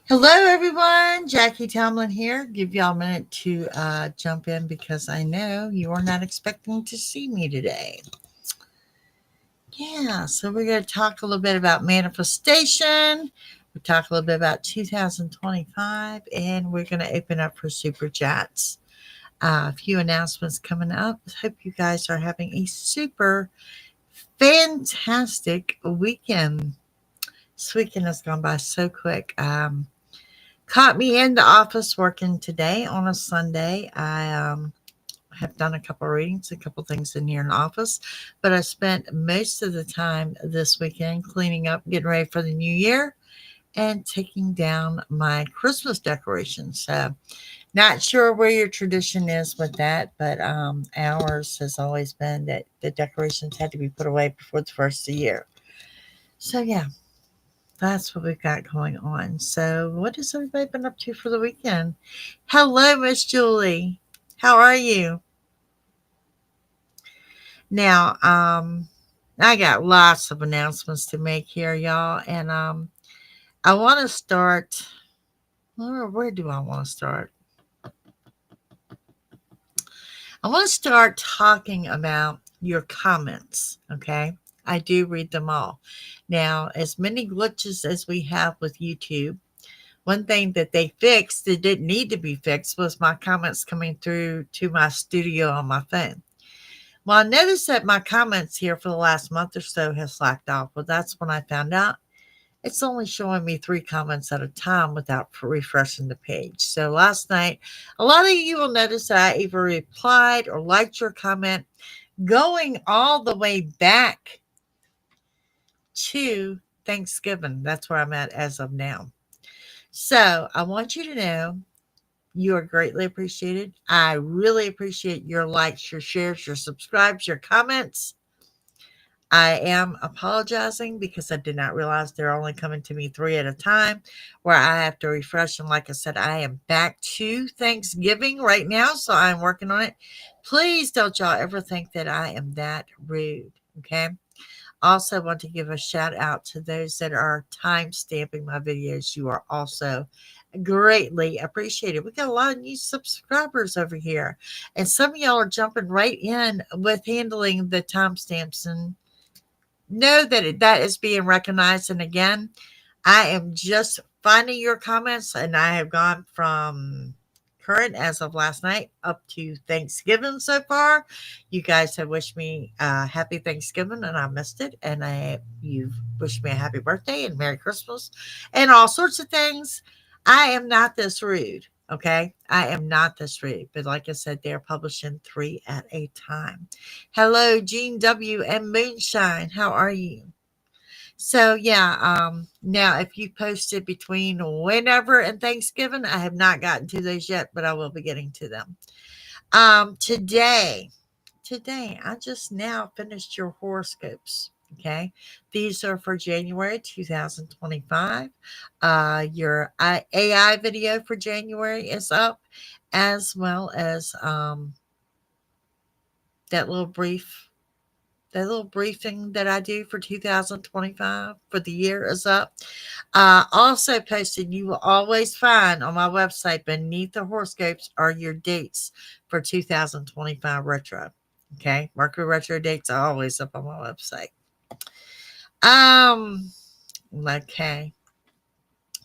Hello, everyone. Jackie Tomlin here. Give y'all a minute to jump in because I know you are not expecting to see me today. Yeah, so we're going to talk a little bit about manifestation. We'll talk a little bit about 2025, and we're going to open up for super chats. A few announcements coming up. Hope you guys are having a super fantastic weekend. This weekend has gone by so quick. Caught me in the office working today on a Sunday. I have done a couple of readings, a couple of things in here in the office, but I spent most of the time this weekend cleaning up, getting ready for the new year, and taking down my Christmas decorations. So, not sure where your tradition is with that, but ours has always been that the decorations had to be put away before the first of the year. So, yeah, that's what we've got going on. So, what has everybody been up to for the weekend? Hello, Miss Julie. How are you? Now, I got lots of announcements to make here, y'all, and I want to start. Where do I want to start? I want to start talking about your comments. Okay, I do read them all. Now, as many glitches as we have with YouTube. One thing that they fixed that didn't need to be fixed was my comments coming through to my studio on my phone. Well, I noticed that my comments here for the last month or so has slacked off. Well, that's when I found out it's only showing me 3 comments at a time without refreshing the page. So last night, a lot of you will notice that I either replied or liked your comment going all the way back to Thanksgiving. That's where I'm at as of now. So I want you to know you are greatly appreciated. I really appreciate your likes, your shares, your subscribes, your comments. I am apologizing because I did not realize they're only coming to me 3 at a time, where I have to refresh. And like I said, I am back to Thanksgiving right now, so I'm working on it. Please don't y'all ever think that I am that rude. Okay. Also, want to give a shout out to those that are time stamping my videos. You are also greatly appreciated. We got a lot of new subscribers over here, and some of y'all are jumping right in with handling the timestamps and know that that is being recognized. And again, I am just finding your comments, and I have gone from current as of last night up to Thanksgiving so far. You guys have wished me happy Thanksgiving, and I missed it. And you've wished me a happy birthday and Merry Christmas and all sorts of things. I am not this rude. Okay, I am not this rude, but like I said, they're publishing 3 at a time. Hello, Gene W. and Moonshine. How are you? So yeah, now if you posted between whenever and Thanksgiving, I have not gotten to those yet, but I will be getting to them. Today I just now finished your horoscopes. Okay, these are for January 2025. Your AI video for January is up, as well as that little brief that little briefing that I do for 2025 for the year is up. Also posted, you will always find on my website beneath the horoscopes are your dates for 2025 retro. Okay, Mercury retro dates are always up on my website. Um, okay.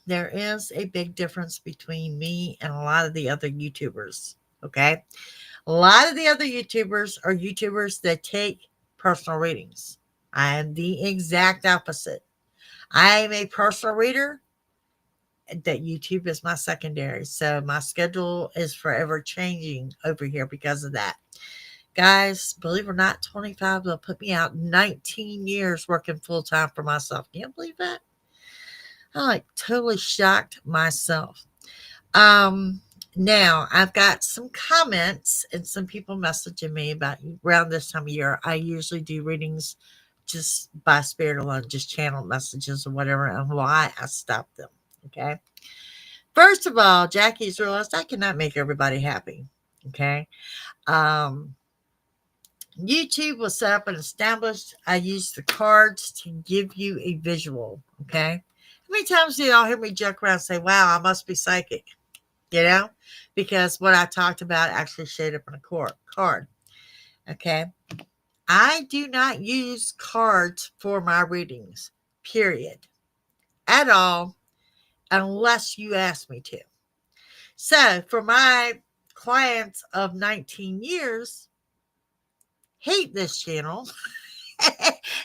There is a big difference between me and a lot of the other YouTubers. Okay, a lot of the other YouTubers are YouTubers that take personal readings. I am the exact opposite. I am a personal reader that YouTube is my secondary. So my schedule is forever changing over here because of that. Guys, believe it or not, 25 will put me out 19 years working full time for myself. Can you believe that? I like totally shocked myself. Um, Now I've got some comments and some people messaging me about around this time of year. I usually do readings just by spirit alone, just channel messages or whatever, and why I stopped them. Okay. First of all, Jackie's realized I cannot make everybody happy. Okay. Um, YouTube was set up and established. I use the cards to give you a visual. Okay. How many times do y'all hear me joke around and say, wow, I must be psychic? You know, because what I talked about actually showed up on a card. Okay. I do not use cards for my readings, period, at all, unless you ask me to. So for my clients of 19 years, hate this channel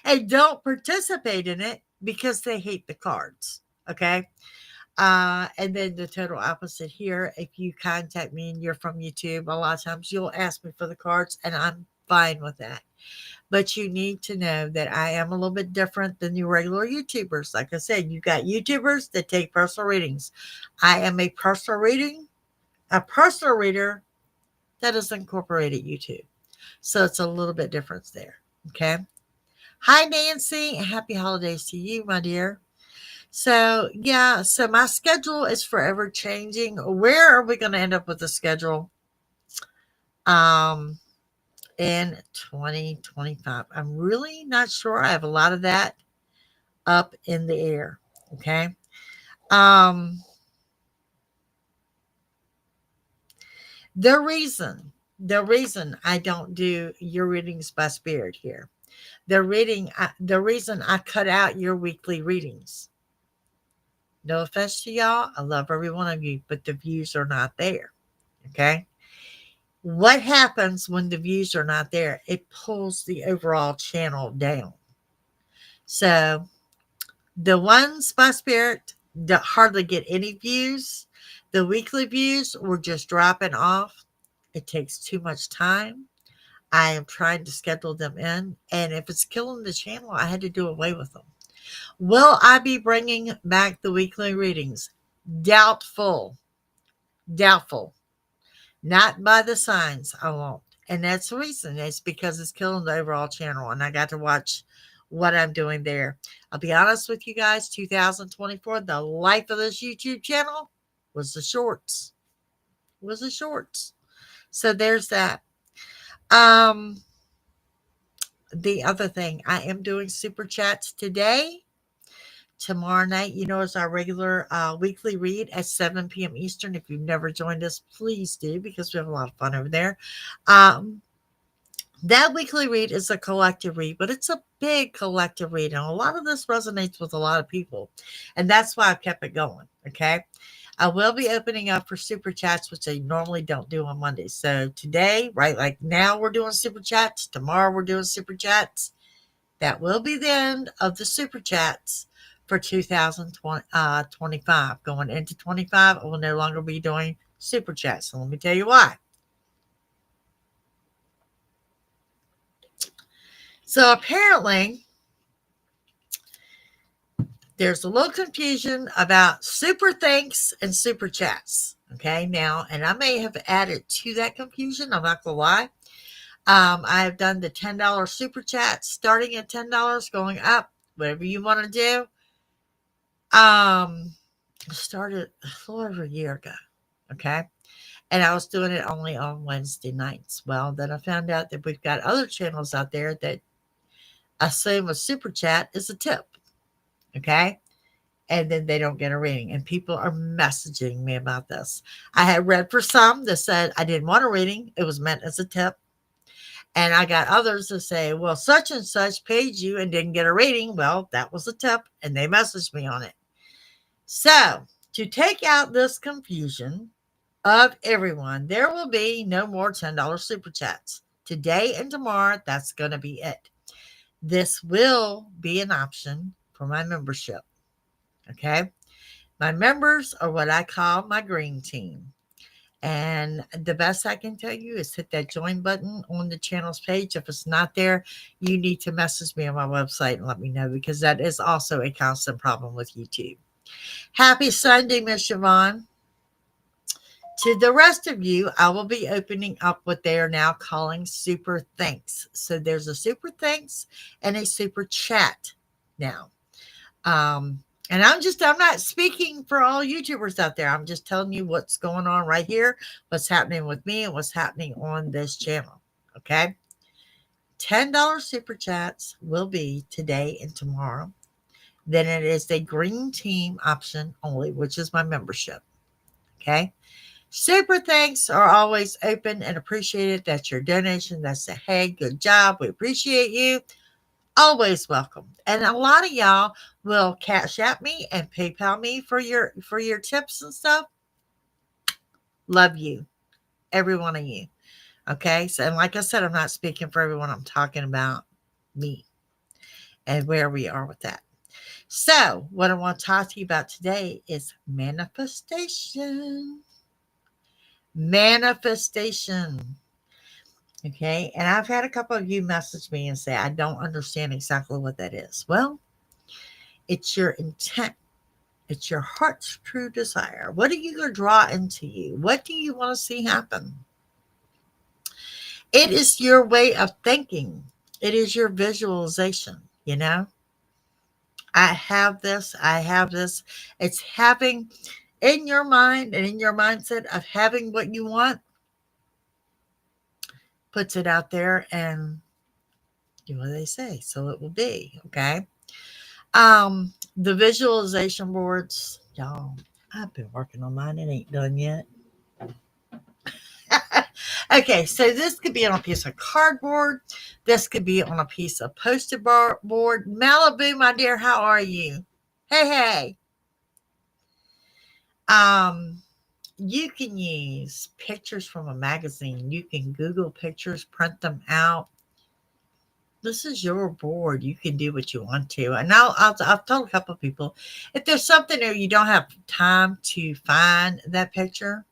and don't participate in it because they hate the cards. Okay. And then the total opposite here. If you contact me and you're from YouTube, a lot of times you'll ask me for the cards, and I'm fine with that. But you need to know that I am a little bit different than your regular YouTubers. Like I said, you got YouTubers that take personal readings. I am a personal reader that is incorporated YouTube. So it's a little bit different there. Okay. Hi, Nancy. Happy holidays to you, my dear. So, yeah, so my schedule is forever changing. Where are we going to end up with the schedule um, in 2025? I'm really not sure. I have a lot of that up in the air. Okay. Um, the reason I don't do your readings by spirit here, the reason I cut out your weekly readings. No offense to y'all. I love every one of you, but the views are not there. Okay. What happens when the views are not there? It pulls the overall channel down. So the ones by spirit hardly get any views. The weekly views were just dropping off. It takes too much time. I am trying to schedule them in. And if it's killing the channel, I had to do away with them. Will I be bringing back the weekly readings? Doubtful. Doubtful. Not by the signs, I won't. And that's the reason. It's because it's killing the overall channel. And I got to watch what I'm doing there. I'll be honest with you guys, 2024, the life of this YouTube channel was the shorts. So there's that. The other thing, I am doing super chats today. Tomorrow night, is our regular weekly read at 7 p.m. Eastern. If you've never joined us, please do, because we have a lot of fun over there. That weekly read is a collective read, but it's a big collective read. And a lot of this resonates with a lot of people. And that's why I've kept it going. Okay. I will be opening up for super chats, which I normally don't do on Mondays. So today, right, like now we're doing super chats. Tomorrow we're doing super chats. That will be the end of the super chats for 2025. Going into 25, I will no longer be doing super chats. So let me tell you why. So apparently, there's a little confusion about super thanks and super chats. Okay, now, and I may have added to that confusion. I'm not going to lie. I have done the $10 super chat, starting at $10, going up, whatever you want to do. Started a little over a year ago. Okay. And I was doing it only on Wednesday nights. Well, then I found out that we've got other channels out there that assume a super chat is a tip. Okay. And then they don't get a reading. And people are messaging me about this. I had read for some that said I didn't want a reading. It was meant as a tip. And I got others that say, well, such and such paid you and didn't get a reading. Well, that was a tip. And they messaged me on it. So to take out this confusion of everyone, there will be no more $10 super chats. Today and tomorrow, that's going to be it. This will be an option for my membership. Okay. My members are what I call my green team. And the best I can tell you is hit that join button on the channel's page. If it's not there, you need to message me on my website and let me know, because that is also a constant problem with YouTube. Happy Sunday, Miss Siobhan. To the rest of you, I will be opening up what they are now calling super thanks. So there's a super thanks and a super chat now. And I'm not speaking for all YouTubers out there. I'm just telling you what's going on right here, what's happening with me, and what's happening on this channel. Okay. $10 super chats will be today and tomorrow. then it is the green team option only, which is my membership. Okay. Super thanks are always open and appreciated. That's your donation. That's a hey, good job. We appreciate you. Always welcome. And a lot of y'all will cash at me and PayPal me for your tips and stuff. Love you. Every one of you. Okay. So and like I said, I'm not speaking for everyone. I'm talking about me and where we are with that. So, what I want to talk to you about today is manifestation. Manifestation. Okay. And I've had a couple of you message me and say, I don't understand exactly what that is. Well, it's your intent, it's your heart's true desire. What are you going to draw into you? What do you want to see happen? It is your way of thinking, it is your visualization. You know, I have this, I have this. It's having in your mind and in your mindset of having what you want, puts it out there and do what they say. So it will be. Okay. The visualization boards, y'all, I've been working on mine. It ain't done yet. Okay, so this could be on a piece of cardboard. This could be on a piece of post-it board. Malibu, my dear, how are you? Hey, hey. Um, you can use pictures from a magazine. You can Google pictures, print them out. This is your board. You can do what you want to. And I've told a couple of people, if there's something there you don't have time to find that picture,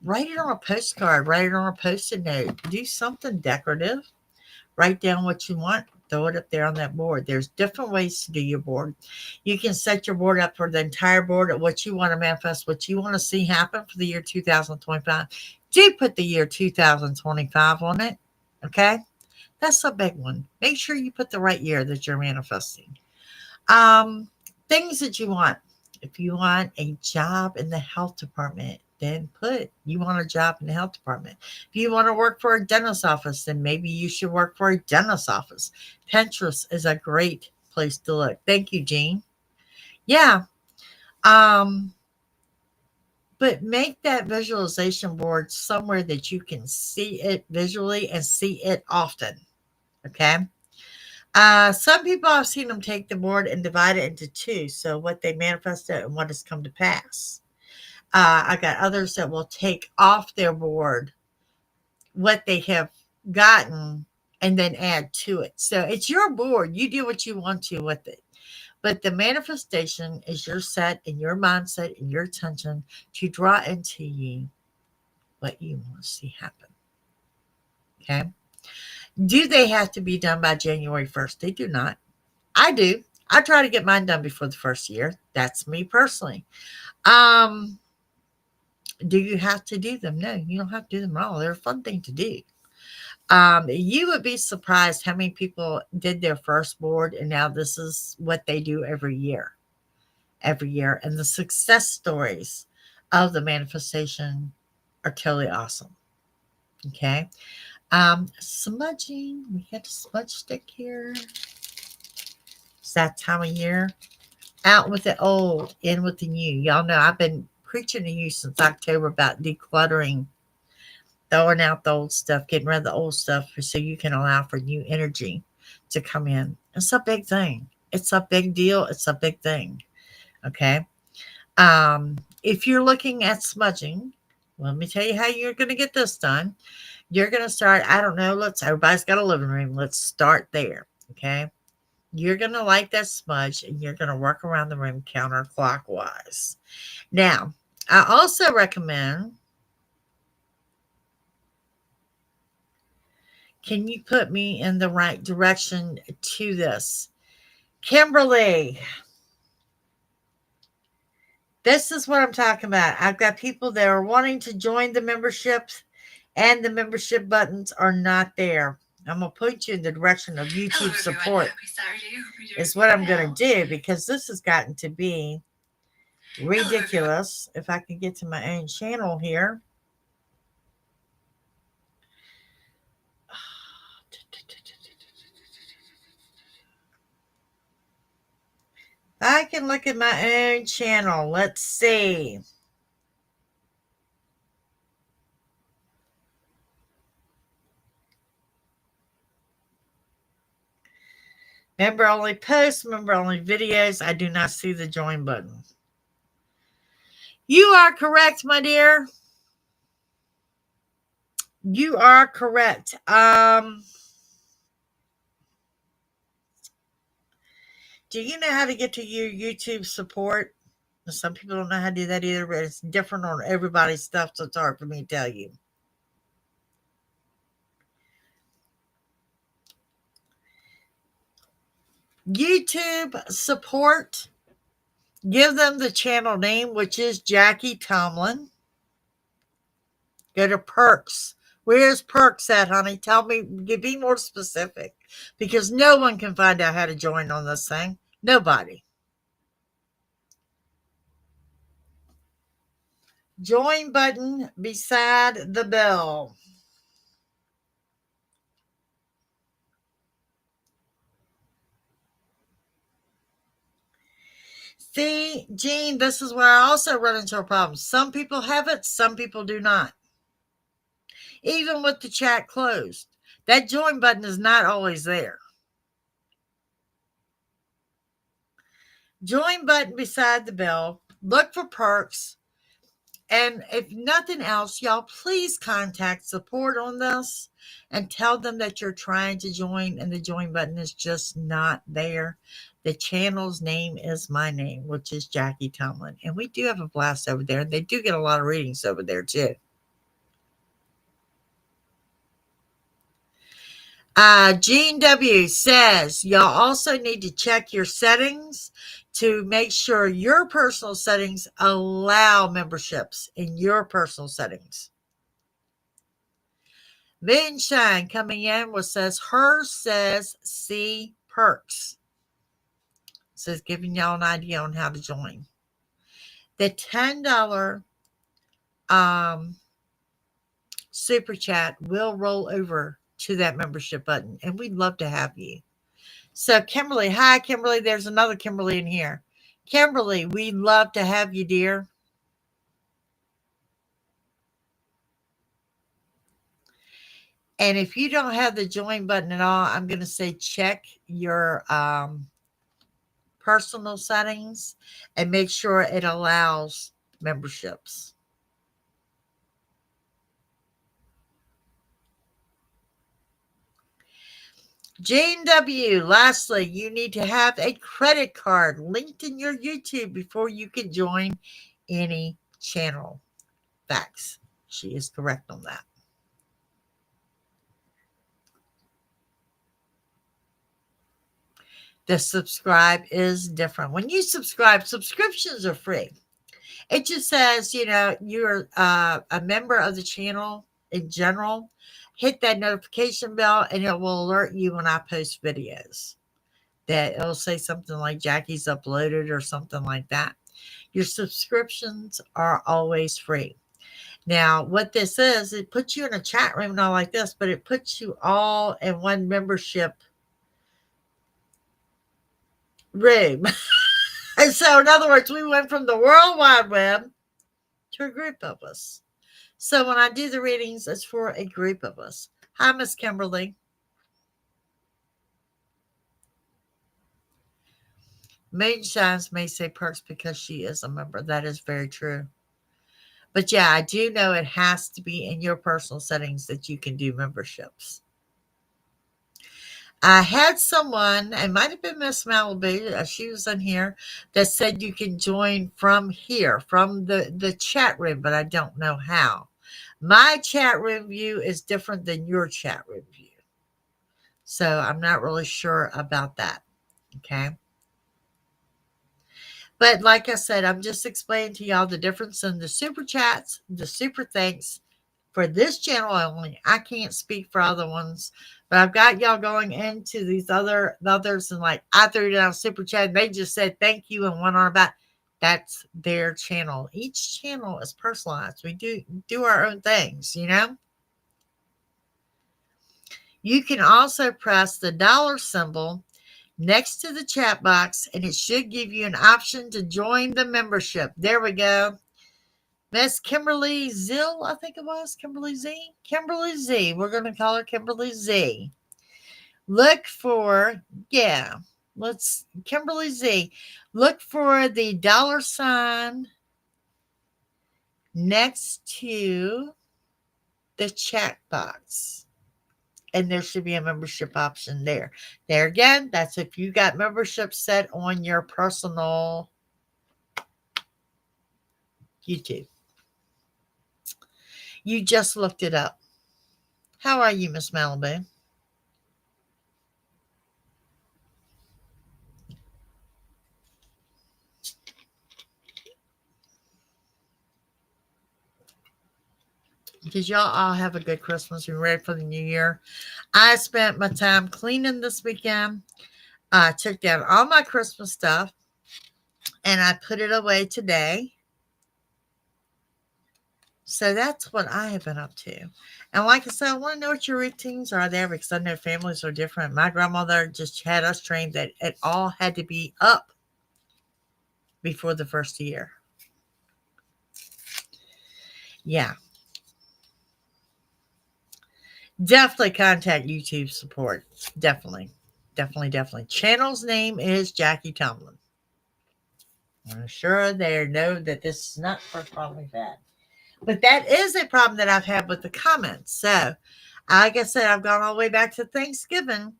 write it on a postcard, write it on a post-it note, do something decorative, write down what you want, throw it up there on that board. There's different ways to do your board. You can set your board up for the entire board at what you want to manifest, what you want to see happen for the year 2025. Do put the year 2025 on it. Okay. That's a big one. Make sure you put the right year that you're manifesting. Um, Things that you want. If you want a job in the health department, then put you want a job in the health department. If you want to work for a dentist's office, then maybe you should work for a dentist's office. Pinterest is a great place to look. Thank you, Jean. Yeah. Um, but make that visualization board somewhere that you can see it visually and see it often. Okay. Some people I've seen them take the board and divide it into two. So what they manifested and what has come to pass. I got others that will take off their board what they have gotten and then add to it. So it's your board. You do what you want to with it. But the manifestation is your set and your mindset and your attention to draw into you what you want to see happen. Okay. Do they have to be done by January 1st? They do not. I do. I try to get mine done before the first year. That's me personally. Um, do you have to do them? No, you don't have to do them at all. They're a fun thing to do. You would be surprised how many people did their first board and now this is what they do every year. Every year. And the success stories of the manifestation are totally awesome. Okay. Smudging. We got a smudge stick here. It's that time of year. Out with the old, in with the new. Y'all know I've been preaching to you since October about decluttering, throwing out the old stuff, getting rid of the old stuff so you can allow for new energy to come in. It's a big thing. It's a big deal. It's a big thing. Okay. If you're looking at smudging, let me tell you how you're going to get this done. You're going to start, I don't know, everybody's got a living room. Let's start there. Okay. You're going to light that smudge and you're going to work around the room counterclockwise. Now, I also recommend, can you put me in the right direction to this? Kimberly, this is what I'm talking about. I've got people that are wanting to join the memberships and the membership buttons are not there. I'm going to point you in the direction of YouTube support is what I'm going to do because this has gotten to be ridiculous. If I can get to my own channel here. I can look at my own channel. Let's see. Member only posts, member only videos. I do not see the join button. You are correct, my dear. You are correct. Do you know how to get to your YouTube support? Some people don't know how to do that either, but it's different on everybody's stuff, so it's hard for me to tell you. YouTube support. Give them the channel name, which is Jackie Tomlin. Go to perks. Where's perks at, honey? Tell me, be more specific. Because no one can find out how to join on this thing. Nobody. Join button beside the bell. See, Jean, this is where I also run into a problem. Some people have it, some people do not. Even with the chat closed, that join button is not always there. Join button beside the bell. Look for perks. And if nothing else, y'all please contact support on this and tell them that you're trying to join and the join button is just not there. The channel's name is my name, which is Jackie Tomlin. And we do have a blast over there. And they do get a lot of readings over there too. Gene W says, y'all also need to check your settings to make sure your personal settings allow memberships in your personal settings. Moonshine coming in with says, hers says see perks. Says giving y'all an idea on how to join. The $10 super chat will roll over to that membership button, and we'd love to have you. So Kimberly, hi Kimberly, there's another Kimberly in here. Kimberly, we'd love to have you, dear. And if you don't have the join button at all, I'm going to say check your personal settings and make sure it allows memberships. Jane W. Lastly, you need to have a credit card linked in your YouTube before you can join any channel. Facts. She is correct on that. The subscribe is different. When you subscribe, subscriptions are free. It just says, you're a member of the channel in general. Hit that notification bell and it will alert you when I post videos. That it'll say something like Jackie's uploaded or something like that. Your subscriptions are always free. Now, what this is, it puts you in a chat room not like this, but it puts you all in one membership room. And so, in other words, we went from the World Wide Web to a group of us. So when I do the readings, it's for a group of us. Hi, Miss Kimberly. Moonshines may say perks because she is a member. That is very true. But yeah, I do know it has to be in your personal settings that you can do memberships. I had someone, it might have been Miss Malibu, she was in here, that said you can join from here, from the chat room, but I don't know how. My chat room view is different than your chat room view. So I'm not really sure about that. Okay. But like I said, I'm just explaining to y'all the difference in the super chats, the super thanks for this channel only. I can't speak for other ones, but I've got y'all going into these others and like I threw down super chat and they just said thank you and went on about. That's their channel. Each channel is personalized. We do our own things, You can also press the dollar symbol. next to the chat box, and it should give you an option to join the membership. There we go. Miss Kimberly Zill, I think it was. Kimberly Z. Kimberly Z. We're going to call her Kimberly Z. Look for, Kimberly Z. Look for the $ next to the chat box. And there should be a membership option there. There again, that's if you got membership set on your personal YouTube. You just looked it up. How are you, Miss Malibu? Did y'all all have a good Christmas? You ready for the new year? I spent my time cleaning this weekend. I took down all my Christmas stuff and I put it away today. So that's what I have been up to. And like I said, I want to know what your routines are there because I know families are different. My grandmother just had us trained that it all had to be up before the first year. Yeah. Definitely contact YouTube support. Definitely. Channel's name is Jackie Tomlin. I'm sure they know that this is not for probably that. But that is a problem that I've had with the comments. So, like I said, I've gone all the way back to Thanksgiving.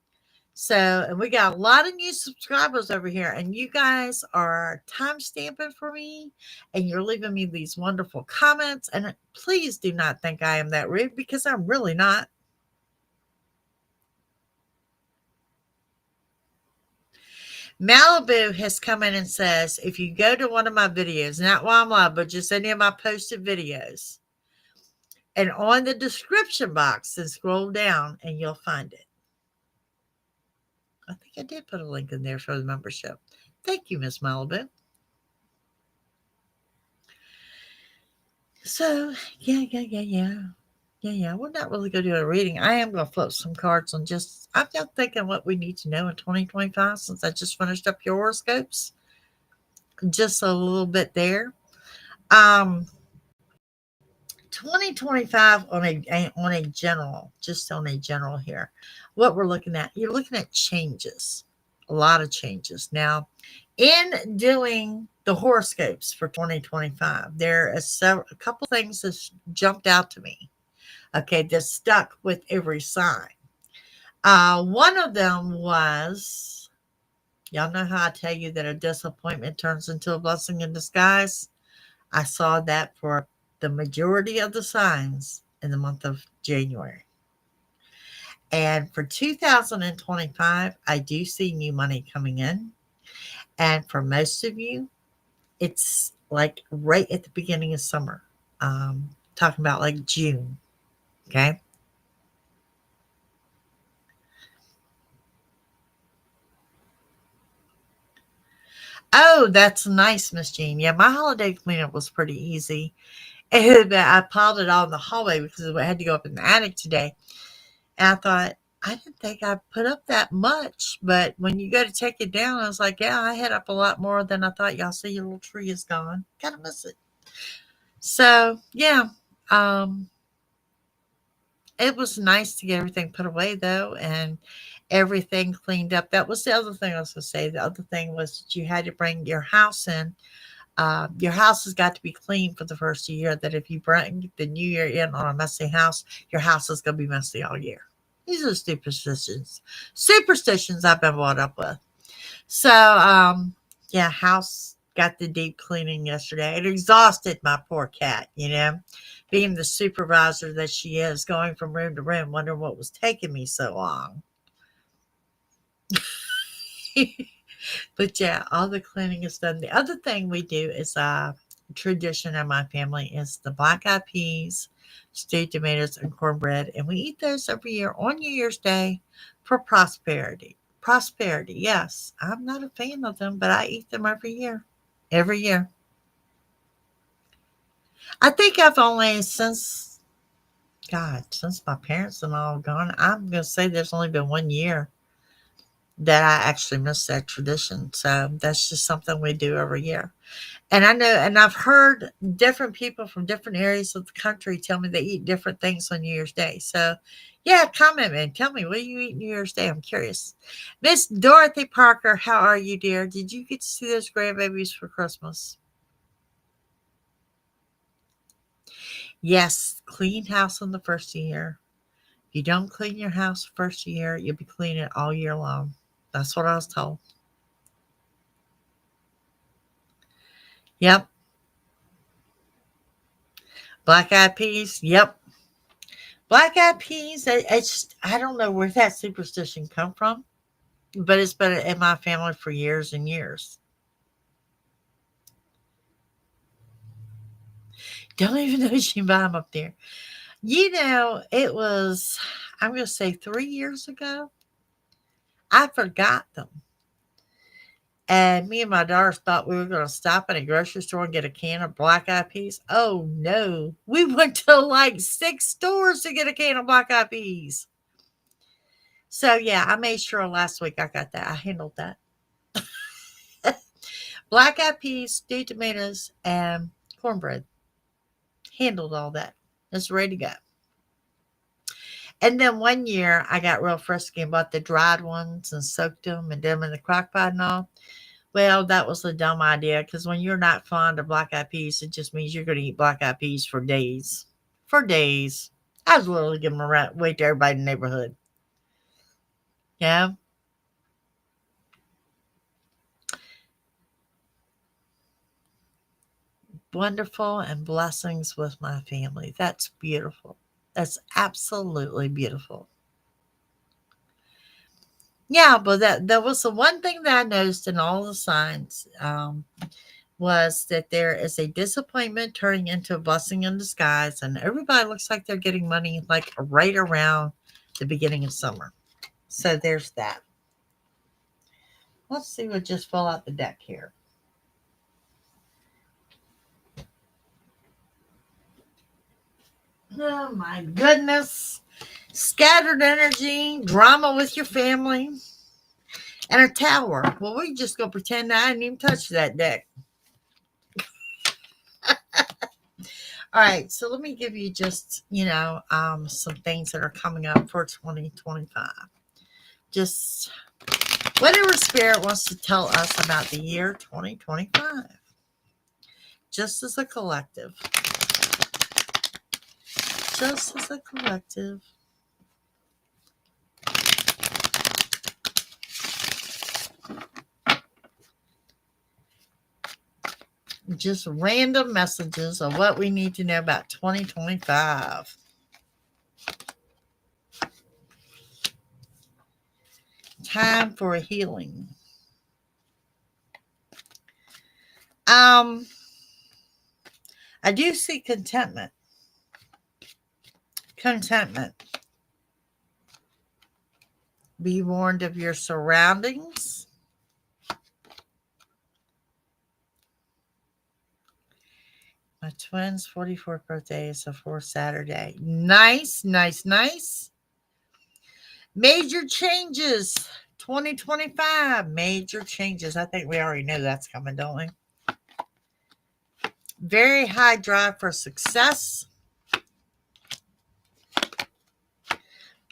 So, and we got a lot of new subscribers over here, and you guys are time stamping for me, and you're leaving me these wonderful comments. And please do not think I am that rude because I'm really not. Malibu has come in and says, if you go to one of my videos, not while I'm live, but just any of my posted videos, and on the description box, then scroll down and you'll find it. I think I did put a link in there for the membership. Thank you, Miss Malibu. So, yeah. We're not really going to do a reading. I am going to flip some cards on I'm just thinking what we need to know in 2025 since I just finished up your horoscopes. Just a little bit there. 2025 on a general, just on a general here. What we're looking at, you're looking at changes, a lot of changes. Now, in doing the horoscopes for 2025, there are a couple things that jumped out to me. Okay, that stuck with every sign. One of them was, y'all know how I tell you that a disappointment turns into a blessing in disguise? I saw that for the majority of the signs in the month of January. And for 2025, I do see new money coming in. And for most of you, it's like right at the beginning of summer. Talking about like June. Okay. Oh, that's nice, Miss Jean. Yeah, my holiday cleanup was pretty easy. And I piled it all in the hallway because I had to go up in the attic today. And I thought, I didn't think I put up that much. But when you go to take it down, I was like, yeah, I had up a lot more than I thought. Y'all see your little tree is gone. Kind of miss it. So, yeah. It was nice to get everything put away, though, and everything cleaned up. That was the other thing I was going to say. The other thing was that you had to bring your house in. Your house has got to be clean for the first year. That if you bring the new year in on a messy house, your house is going to be messy all year. These are superstitions. Superstitions I've been brought up with. So, yeah, house got the deep cleaning yesterday. It exhausted my poor cat, being the supervisor that she is, going from room to room, wondering what was taking me so long. But yeah, all the cleaning is done. The other thing we do is tradition in my family is the black eyed peas, stewed tomatoes, and cornbread, and we eat those every year on New Year's Day for prosperity. Prosperity, yes. I'm not a fan of them, but I eat them every year. Every year. I think I've only since my parents and all gone, I'm going to say there's only been 1 year that I actually miss that tradition. So that's just something we do every year. And I know, and I've heard different people from different areas of the country tell me they eat different things on New Year's Day. So, yeah, comment and tell me, what do you eat New Year's Day? I'm curious. Miss Dorothy Parker, how are you, dear? Did you get to see those grandbabies for Christmas? Yes, clean house on the first year. If you don't clean your house first year, you'll be cleaning it all year long. That's what I was told. Yep. Black eyed peas. Yep. Black eyed peas. I don't know where that superstition come from, but it's been in my family for years and years. Don't even know she buy them up there. It was, I'm going to say 3 years ago. I forgot them. And me and my daughters thought we were going to stop at a grocery store and get a can of black eyed peas. Oh no. We went to like 6 stores to get a can of black eyed peas. So yeah, I made sure last week I got that. I handled that. Black eyed peas, stewed tomatoes, and cornbread. Handled all that. It's ready to go. And then one year I got real frisky and bought the dried ones and soaked them and did them in the crock pot and all. Well, that was a dumb idea because when you're not fond of black eyed peas, it just means you're going to eat black eyed peas for days. For days. I was literally giving them away to everybody in the neighborhood. Yeah. Wonderful and blessings with my family. That's beautiful. That's absolutely beautiful. Yeah, but that was the one thing that I noticed in all the signs. Was that there is a disappointment turning into a blessing in disguise, and everybody looks like they're getting money like right around the beginning of summer. So there's that. Let's see what just fell out the deck here. Oh my goodness. Scattered energy, drama with your family, and a tower. Well, we just gonna pretend I didn't even touch that deck. All right, so let me give you just, some things that are coming up for 2025. Just whatever spirit wants to tell us about the year 2025, just as a collective. Just as a collective. Just random messages of what we need to know about 2025. Time for a healing. I do see contentment. Contentment. Be warned of your surroundings. My twins' 44th birthday is a 4th Saturday. Nice, nice, nice. Major changes. 2025. Major changes. I think we already know that's coming, don't we? Very high drive for success.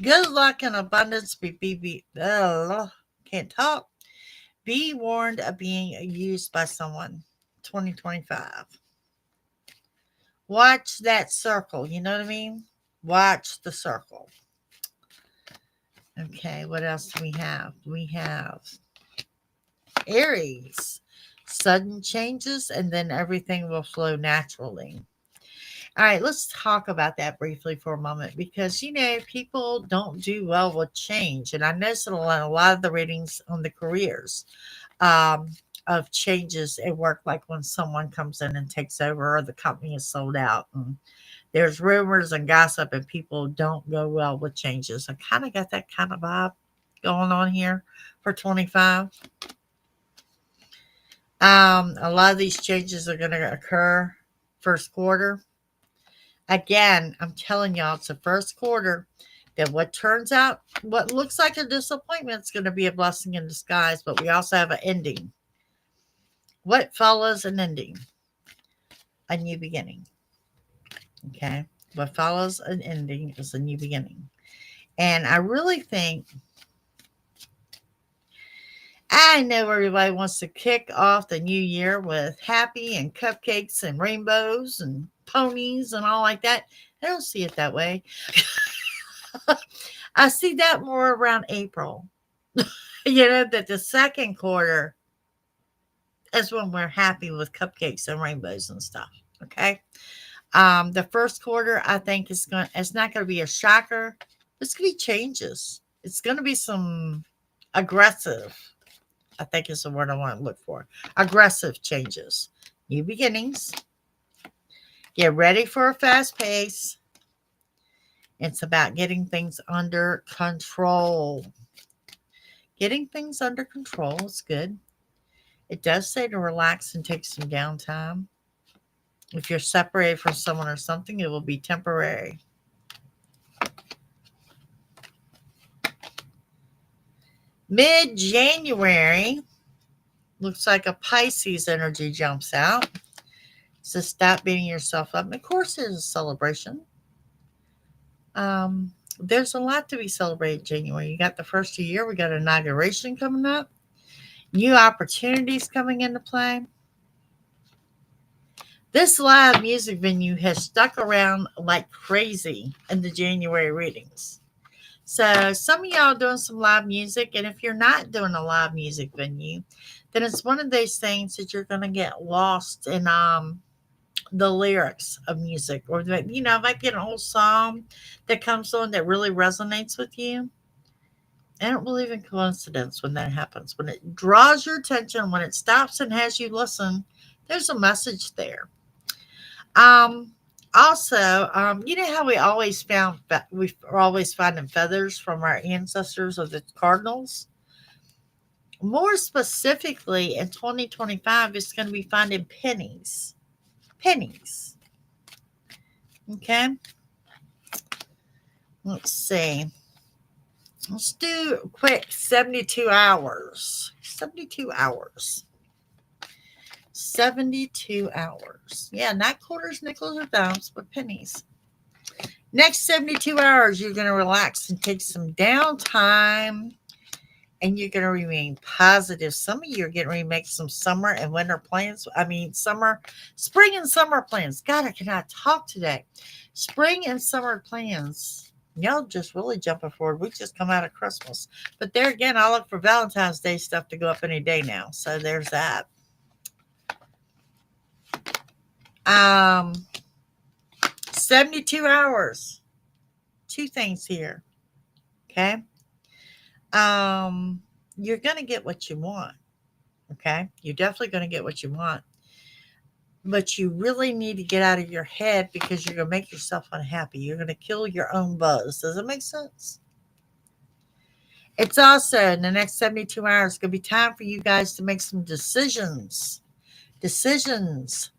Good luck and abundance. Can't talk. Be warned of being used by someone. 2025. Watch that circle. You know what I mean? Watch the circle. Okay, what else do we have? We have Aries. Sudden changes and then everything will flow naturally. All right, let's talk about that briefly for a moment because, people don't do well with change. And I noticed a lot of the readings on the careers um, of changes at work, like when someone comes in and takes over or the company is sold out. And there's rumors and gossip and people don't go well with changes. I kind of got that kind of vibe going on here for 25. A lot of these changes are going to occur first quarter. Again, I'm telling y'all, it's the first quarter That what looks like a disappointment is going to be a blessing in disguise, but we also have an ending. What follows an ending? A new beginning. Okay. What follows an ending is a new beginning. And I really think, I know everybody wants to kick off the new year with happy and cupcakes and rainbows and ponies and all like that. I don't see it that way. I see that more around April. That the second quarter is when we're happy with cupcakes and rainbows and stuff. Okay. The first quarter, I think it's not going to be a shocker. It's going to be changes. It's going to be some aggressive, I think is the word I want to look for. Aggressive changes. New beginnings. Get ready for a fast pace. It's about getting things under control. Getting things under control is good. It does say to relax and take some downtime. If you're separated from someone or something, it will be temporary. Mid-January, looks like a Pisces energy jumps out. So stop beating yourself up. And of course, there's a celebration. There's a lot to be celebrated in January. You got the first of the year. We got inauguration coming up. New opportunities coming into play. This live music venue has stuck around like crazy in the January readings. So some of y'all doing some live music, and if you're not doing a live music venue, then it's one of those things that you're going to get lost in the lyrics of music, or might be an old song that comes on that really resonates with you. I don't believe in coincidence when that happens. When it draws your attention, when it stops and has you listen, there's a message there. Also, you know how we're always finding feathers from our ancestors of the cardinals? More specifically, in 2025, it's going to be finding pennies. Pennies. Okay. Let's see. Let's do a quick 72 hours. 72 hours. 72 hours. Yeah, not quarters, nickels, or dimes, but pennies. Next 72 hours, you're going to relax and take some downtime, and you're going to remain positive. Some of you are getting ready to make some summer and winter plans. Spring and summer plans. God, I cannot talk today. Spring and summer plans. Y'all just really jumping forward. We just come out of Christmas. But there again, I look for Valentine's Day stuff to go up any day now. So there's that. 72 hours. Two things here. Okay. You're going to get what you want. Okay. You're definitely going to get what you want. But you really need to get out of your head, because you're going to make yourself unhappy. You're going to kill your own buzz. Does it make sense? It's also, in the next 72 hours, it's going to be time for you guys to make some decisions. Decisions.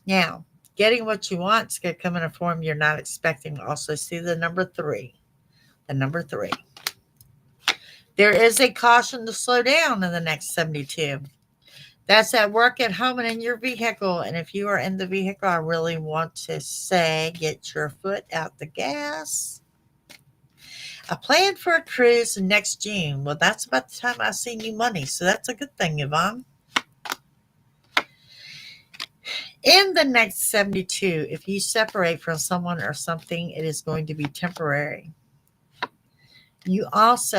Now, getting what you want is going to come in a form you're not expecting. Also, see the number 3. The number 3. There is a caution to slow down in the next 72. That's at work, at home, and in your vehicle. And if you are in the vehicle, I really want to say, get your foot out the gas. I planned for a cruise next June. Well, that's about the time I see new money. So that's a good thing, Yvonne. In the next 72, if you separate from someone or something, it is going to be temporary. You also,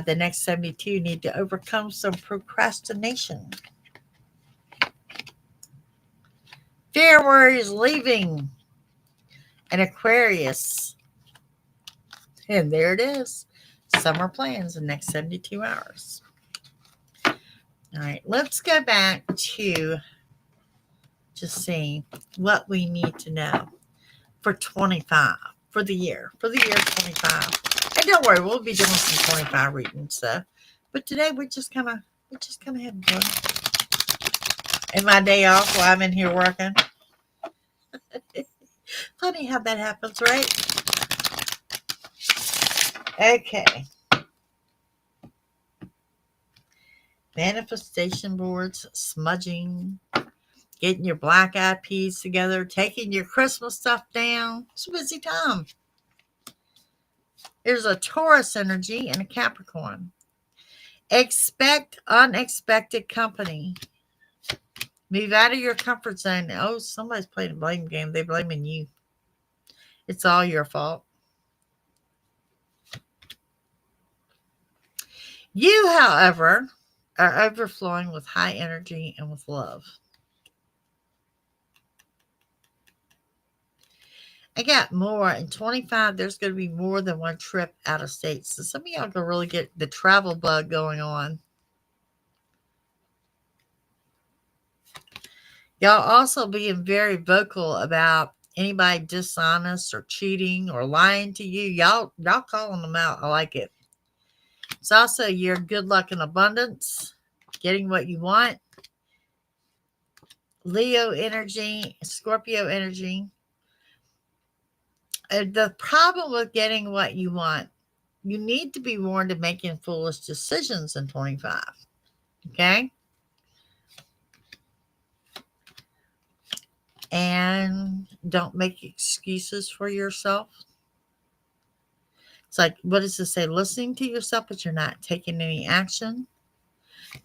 the next 72, need to overcome some procrastination. Fear, worry is leaving. An Aquarius. And there it is. Summer plans in the next 72 hours. All right, let's go back to just see what we need to know for 25, for the year 25. And don't worry, we'll be doing some 25 readings. So, but today we're just kind of having fun. And my day off while I'm in here working. Funny how that happens, right? Okay. Manifestation boards, smudging, getting your black eyed peas together, taking your Christmas stuff down. It's a busy time. There's a Taurus energy and a Capricorn. Expect unexpected company. Move out of your comfort zone. Oh, somebody's playing a blame game. They're blaming you. It's all your fault. You, however, are overflowing with high energy and with love. I got more. In 25, there's going to be more than one trip out of state. So some of y'all can really get the travel bug going on. Y'all also being very vocal about anybody dishonest or cheating or lying to you. Y'all calling them out. I like it. It's also your good luck and abundance, getting what you want. Leo energy, Scorpio energy. The problem with getting what you want, you need to be warned of making foolish decisions in 25. Okay? And don't make excuses for yourself. It's like, what does it say? Listening to yourself, but you're not taking any action.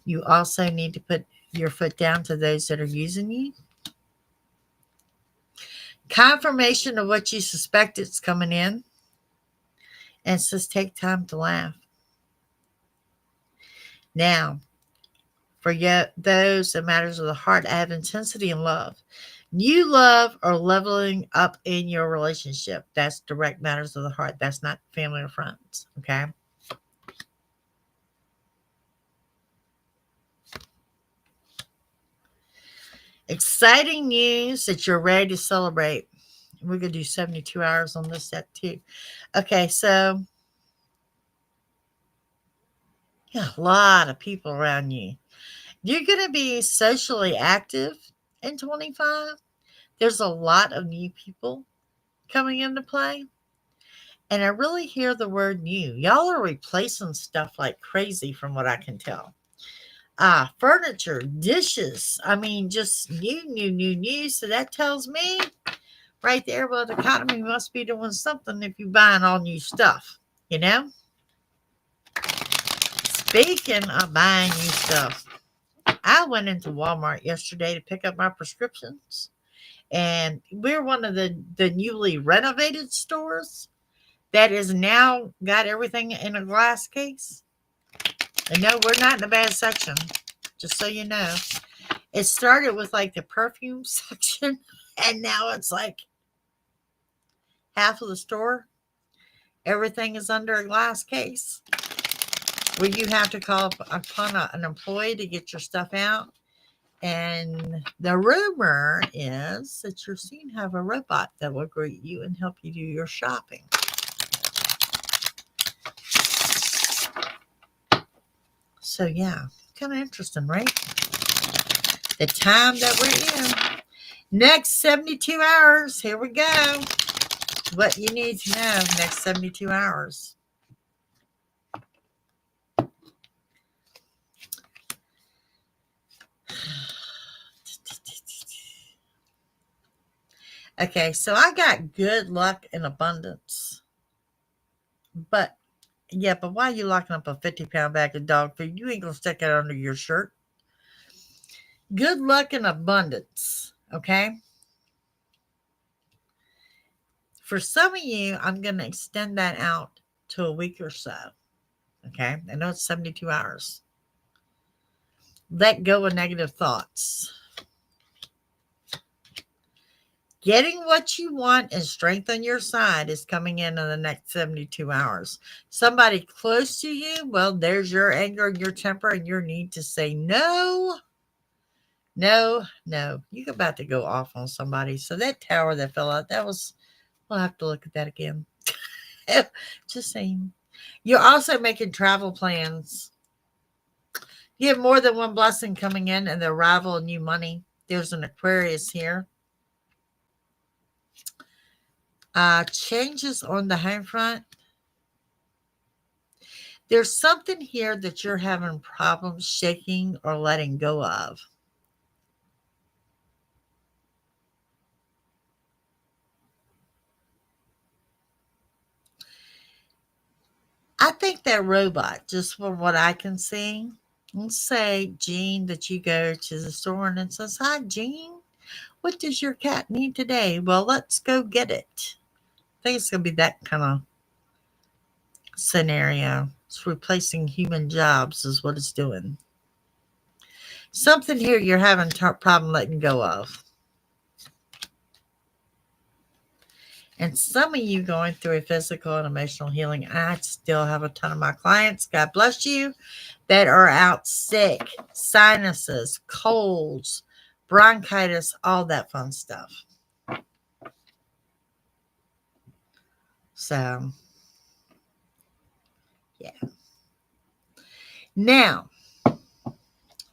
You also need to put your foot down to those that are using you. Confirmation of what you suspect is coming in. And it says take time to laugh. Now, for those that matters of the heart, I have intensity and love. New love or leveling up in your relationship. That's direct matters of the heart. That's not family or friends. Okay. Exciting news that you're ready to celebrate. We're going to do 72 hours on this set too. Okay, so yeah, a lot of people around you. You're going to be socially active in 25. There's a lot of new people coming into play. And I really hear the word new. Y'all are replacing stuff like crazy from what I can tell. Furniture, dishes. I mean, just new. So that tells me right there, well, the economy must be doing something if you're buying all new stuff, you know? Speaking of buying new stuff, I went into Walmart yesterday to pick up my prescriptions. And we're one of the newly renovated stores that is now got everything in a glass case. And no, we're not in a bad section, just so you know. It started with like the perfume section, and now it's like half of the store. Everything is under a glass case where you have to call upon an employee to get your stuff out. And the rumor is that you're soon have a robot that will greet you and help you do your shopping. So yeah, kind of interesting, right? The time that we're in. Next 72 hours, here we go. What you need to know next 72 hours. Okay, so I got good luck and abundance. But why are you locking up a 50-pound bag of dog food? You ain't gonna stick it under your shirt. Good luck and abundance. Okay. For some of you, I'm gonna extend that out to a week or so. Okay. I know it's 72 hours. Let go of negative thoughts. Getting what you want and strength on your side is coming in the next 72 hours. Somebody close to you, well, there's your anger and your temper and your need to say no. No. You're about to go off on somebody. So that tower that fell out, we'll have to look at that again. Just saying. You're also making travel plans. You have more than one blessing coming in and the arrival of new money. There's an Aquarius here. Changes on the home front. There's something here that you're having problems shaking or letting go of. I think that robot, just from what I can see, let's say, Jean, that you go to the store and it says, "Hi, Jean. What does your cat need today? Well, let's go get it." I think it's going to be that kind of scenario. It's replacing human jobs, is what it's doing. Something here you're having a problem letting go of. And some of you going through a physical and emotional healing. I still have a ton of my clients, God bless you, that are out sick, sinuses, colds, bronchitis, all that fun stuff. So, yeah. Now,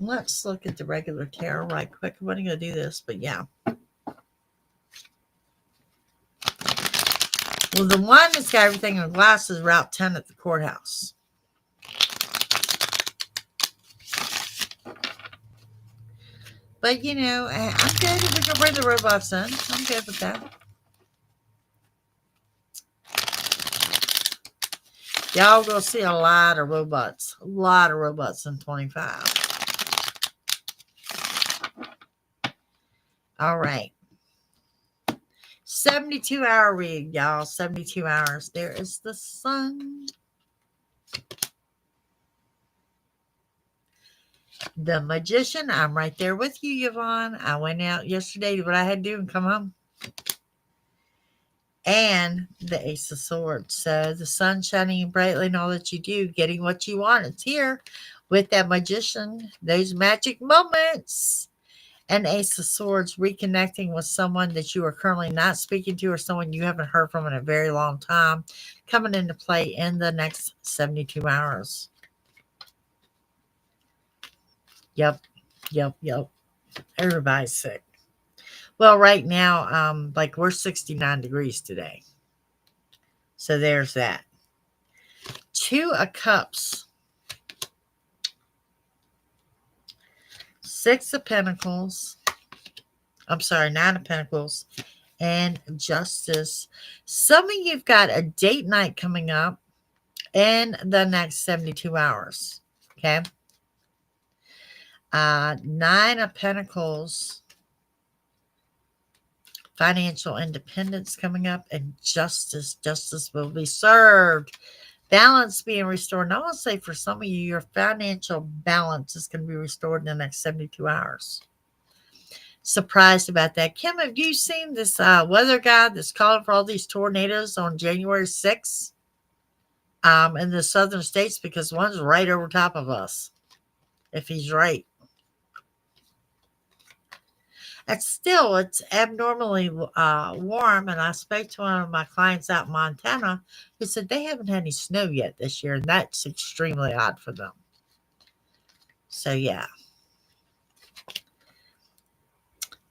let's look at the regular tarot right quick. I'm only going to do this, but yeah. Well, the one that's got everything in glass is Route 10 at the courthouse. But, you know, I'm good if we can bring the robots in. I'm good with that. Y'all gonna see a lot of robots. A lot of robots in 25. All right. 72-hour read, y'all. 72 hours. There is the sun. The Magician. I'm right there with you, Yvonne. I went out yesterday to what I had to do and come home. And the Ace of Swords. So the sun shining brightly in all that you do, getting what you want. It's here with that Magician. Those magic moments. And Ace of Swords, reconnecting with someone that you are currently not speaking to or someone you haven't heard from in a very long time, coming into play in the next 72 hours. Yep. Everybody's sick. Well, right now, like we're 69 degrees today. So there's that. 2 of Cups. 6 of Pentacles. I'm sorry, 9 of Pentacles. And Justice. Some of you've got a date night coming up in the next 72 hours. Okay. 9 of Pentacles. Financial independence coming up, and justice. Justice will be served. Balance being restored. And I want to say for some of you, your financial balance is going to be restored in the next 72 hours. Surprised about that. Kim, have you seen this weather guy that's calling for all these tornadoes on January 6th in the southern states? Because one's right over top of us, if he's right. It's abnormally warm, and I spoke to one of my clients out in Montana who said they haven't had any snow yet this year, and that's extremely odd for them. So, yeah.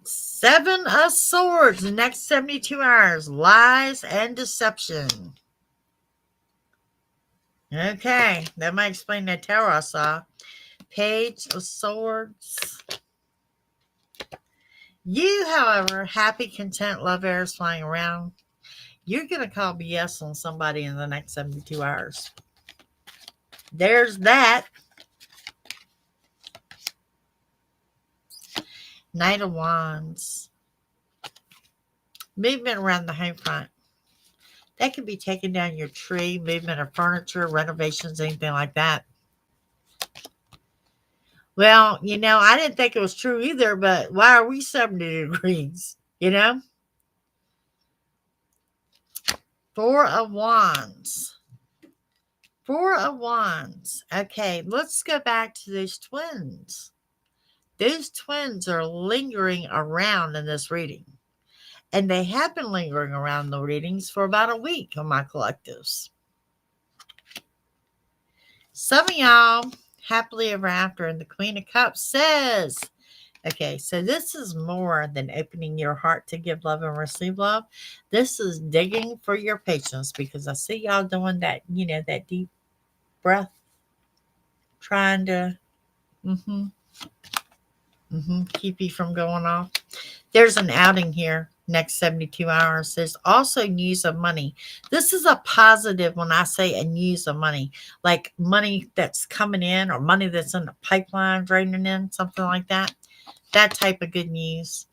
7 of Swords, the next 72 hours, lies and deception. Okay, that might explain that tower I saw. Page of Swords. You, however, happy, content, love airs flying around. You're going to call BS on somebody in the next 72 hours. There's that. Knight of Wands. Movement around the home front. That could be taking down your tree, movement of furniture, renovations, anything like that. Well, you know, I didn't think it was true either, but why are we 70 degrees? You know? 4 of Wands. 4 of Wands. Okay, let's go back to those twins. Those twins are lingering around in this reading. And they have been lingering around the readings for about a week on my collectives. Some of y'all happily ever after, and the Queen of Cups says Okay, so this is more than opening your heart to give love and receive love. This is digging for your patience because I see y'all doing that, that deep breath, trying to keep you from going off. There's an outing here next 72 hours. There's also news of money. This is a positive when I say a news of money, like money that's coming in or money that's in the pipeline draining in, something like that. That type of good news.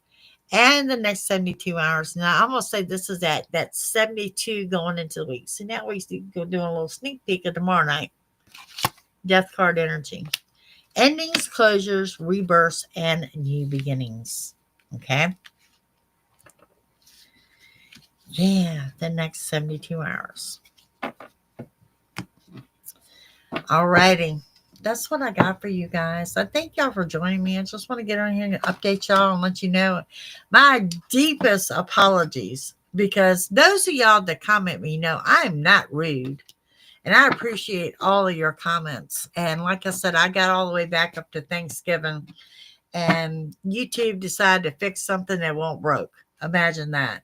And the next 72 hours. Now, I'm going to say this is that 72 going into the week. So now we go doing a little sneak peek of tomorrow night. Death card energy. Endings, closures, rebirths, and new beginnings. Okay. Yeah, the next 72 hours. All righty. That's what I got for you guys. I thank y'all for joining me. I just want to get on here and update y'all and let you know my deepest apologies because those of y'all that comment me know I am not rude. And I appreciate all of your comments. And like I said, I got all the way back up to Thanksgiving and YouTube decided to fix something that won't broke. Imagine that.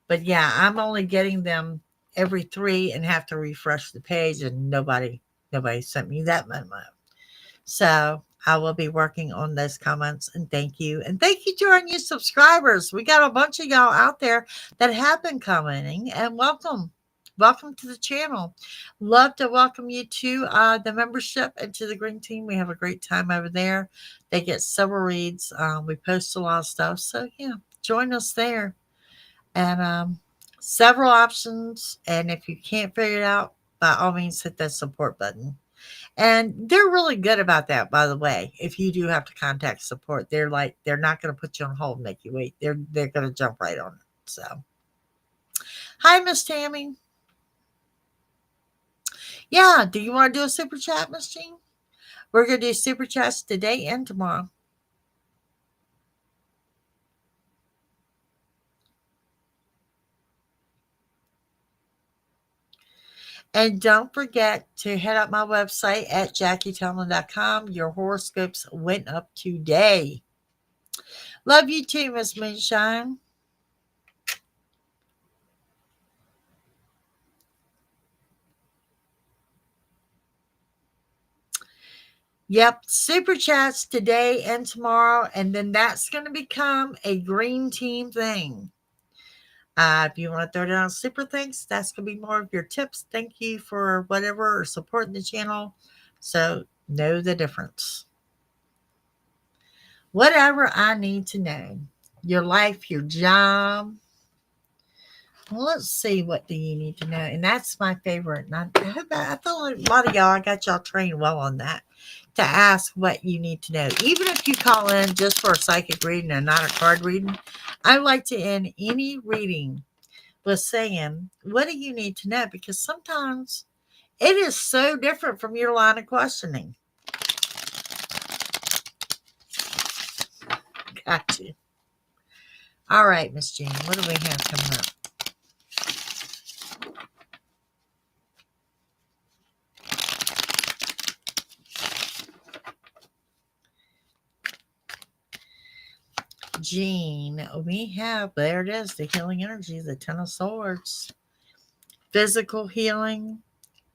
But yeah, I'm only getting them every 3 and have to refresh the page and nobody sent me that much. So I will be working on those comments and thank you. And thank you to our new subscribers. We got a bunch of y'all out there that have been commenting and welcome. Welcome to the channel. Love to welcome you to the membership and to the Green Team. We have a great time over there. They get several reads. We post a lot of stuff. So yeah, join us there. And several options. And if you can't figure it out, by all means, hit that support button. And they're really good about that, by the way. If you do have to contact support, they're not going to put you on hold and make you wait. They're going to jump right on it. So, hi, Miss Tammy. Yeah, do you want to do a super chat, Miss Jean? We're going to do super chats today and tomorrow. And don't forget to head up my website at JackieTumlin.com. Your horoscopes went up today. Love you too, Miss Moonshine. Yep, super chats today and tomorrow, and then that's going to become a green team thing. If you want to throw down super thanks, that's going to be more of your tips. Thank you for whatever or supporting the channel. So know the difference. Whatever I need to know, your life, your job. Well, let's see, what do you need to know? And that's my favorite. And I feel like a lot of y'all, I got y'all trained well on that, to ask what you need to know. Even if you call in just for a psychic reading and not a card reading, I like to end any reading with saying, what do you need to know? Because sometimes it is so different from your line of questioning. Gotcha. All right, Miss Jean, what do we have coming up? Jean, we have, there it is, the healing energy, the Ten of Swords. Physical healing,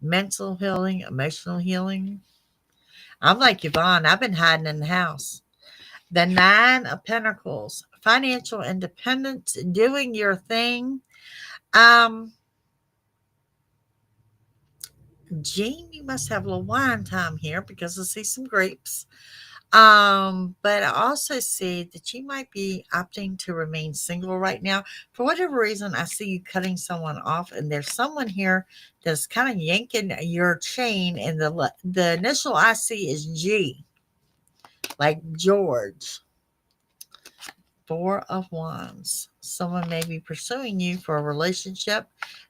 mental healing, emotional healing. I'm like Yvonne, I've been hiding in the house. The Nine of Pentacles, financial independence, doing your thing. Jean, you must have a little wine time here because I see some grapes. But I also see that you might be opting to remain single right now. For whatever reason, I see you cutting someone off, and there's someone here that's kind of yanking your chain, and the initial I see is G, like George. Four of Wands. Someone may be pursuing you for a relationship,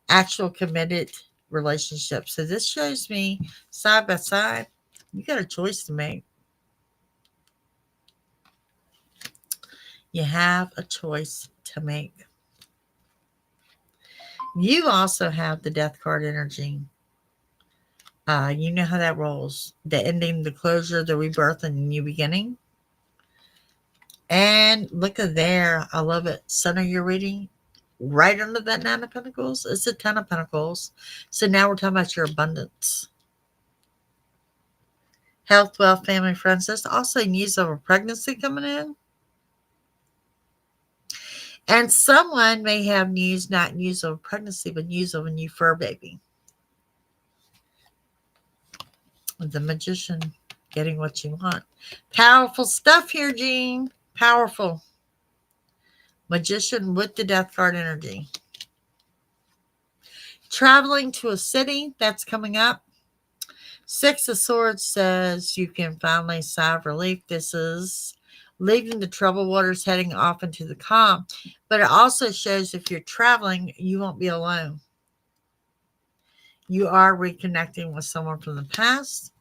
actual committed relationship. So this shows me side by side, you got a choice to make. You have a choice to make. You also have the Death card energy. You know how that rolls. The ending, the closure, the rebirth, and the new beginning. And look at there. I love it. Center your reading. Right under that Nine of Pentacles is the Ten of Pentacles. So now we're talking about your abundance. Health, wealth, family, friends. There's also news of a pregnancy coming in. And someone may have news, not news of a pregnancy, but news of a new fur baby. The Magician, getting what you want. Powerful stuff here, Jean. Powerful. Magician with the Death card energy. Traveling to a city, that's coming up. Six of Swords says you can finally sigh of relief. This is leaving the troubled waters, heading off into the calm. But it also shows if you're traveling, you won't be alone. You are reconnecting with someone from the past.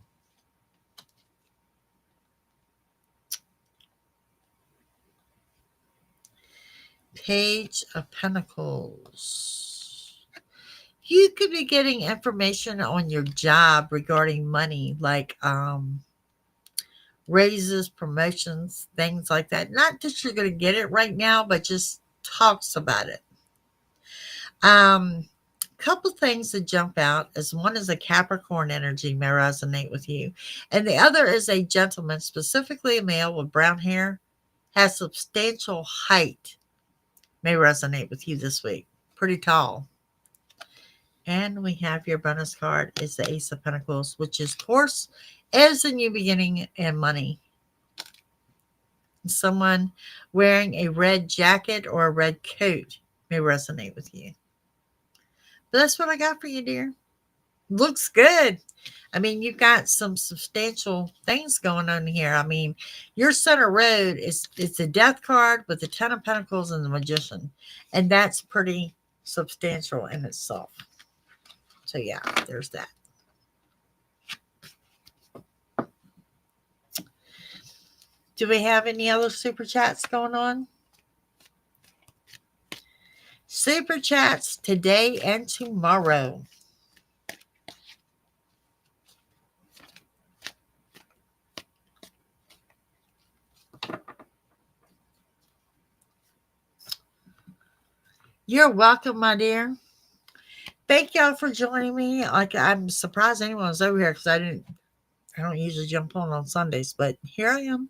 Page of Pentacles. You could be getting information on your job regarding money, like raises, promotions, things like that. Not that you're going to get it right now, but just talks about it. Couple things that jump out is one is a Capricorn energy may resonate with you, and the other is a gentleman, specifically a male with brown hair, has substantial height, may resonate with you this week. Pretty tall. And we have your bonus card is the Ace of Pentacles, which is, of course, is a new beginning and money. Someone wearing a red jacket or a red coat may resonate with you. But that's what I got for you, dear. Looks good. I mean, you've got some substantial things going on here. I mean, your center road it's a Death card with the Ten of Pentacles and the Magician. And that's pretty substantial in itself. So yeah, there's that. Do we have any other super chats going on? Super chats today and tomorrow. You're welcome, my dear. Thank y'all for joining me. Like, I'm surprised anyone was over here because I don't usually jump on Sundays, but here I am.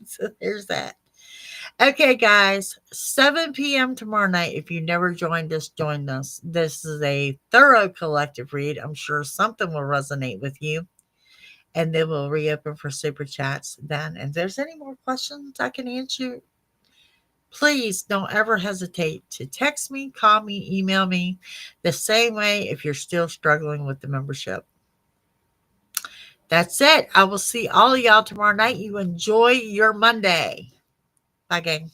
So there's that. Okay, guys, 7 p.m. tomorrow night. If you never joined us, join us. This is a thorough collective read. I'm sure something will resonate with you. And then we'll reopen for super chats then. And if there's any more questions I can answer, please don't ever hesitate to text me, call me, email me. The same way if you're still struggling with the membership. That's it. I will see all of y'all tomorrow night. You enjoy your Monday. Bye, gang.